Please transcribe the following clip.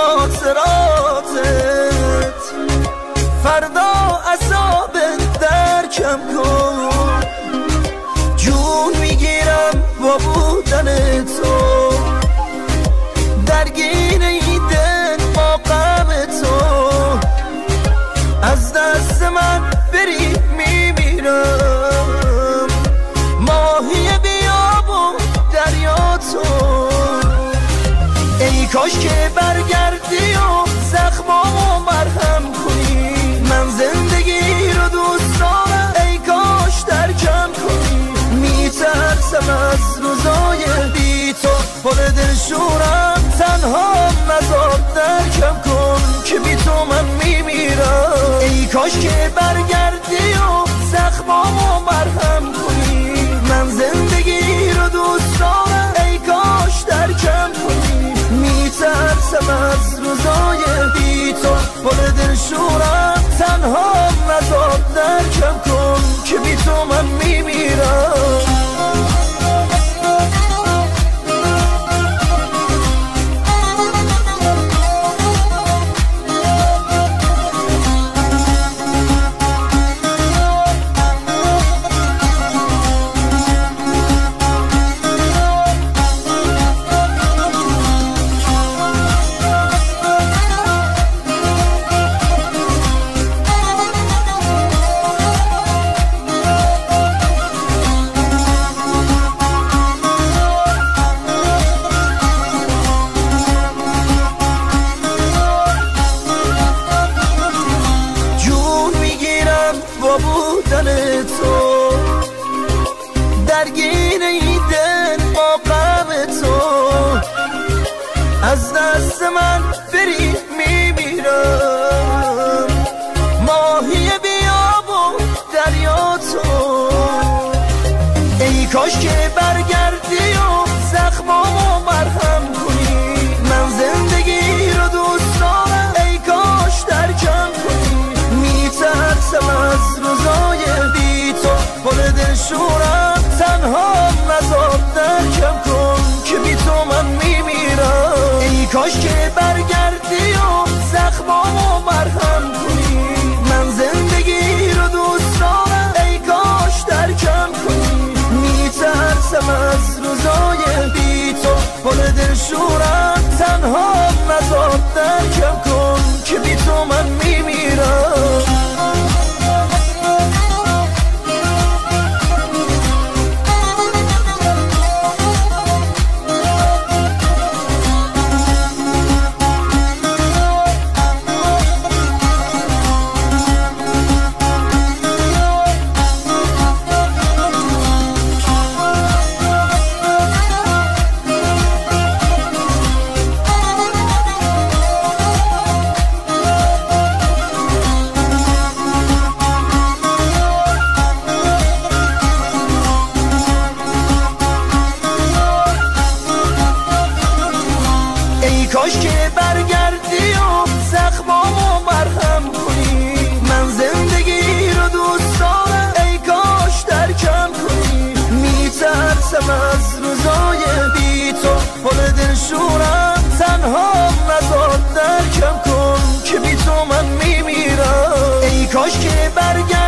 خاطراتت، فردا عذابت در کم کن. جون میگیرم با بودن تو، درگیر این دل با غم تو. از دست من بری میمیرم، ماهی بیاب و دریا تو. ای کاش که برگردی و زخمامو مرهم کنی، من زندگی رو دوست دارم ای کاش ترکم کنی. میترسم از روزای بی تو، پر دلشورم تنها مزار درکم کن که بی تو من میمیرم. ای کاش که برگردی و زخمامو مرهم کنی، من زندگی رو دوست دارم ای کاش ترکم کنی. میترسم از روزای بی تو، پر دلشورم تنها مزار درکم کن که بی تو من میمیرم. تو درگیر این دل با غم تو. از دست من بری میمیرم، ماهی بیاب و دریا تو. ای کاش که برگردی و زخمامو مرهم کنی، من زندگی رو دوست دارم ای کاش ترکم کنی. میترسم از روزای بی تو، پر دلشورم تنها مزار درکم کن که بی تو من میمیرم. ای کاش که برگردی و زخمامو مرهم کنی، من زندگی رو دوست دارم ای کاش ترکم کنی. میترسم از روزای بی تو، پر دلشورم تنها مزار درکم کن که بی تو من میمیرم. کاش که برگردی و زخمامو مرهم کنی، من زندگی رو دوست دارم ای کاش ترکم کنی. میترسم از روزای بی تو، پر دلشورم تنها مزار درکم کن که بی تو من میمیرم. ای کاش که برگردی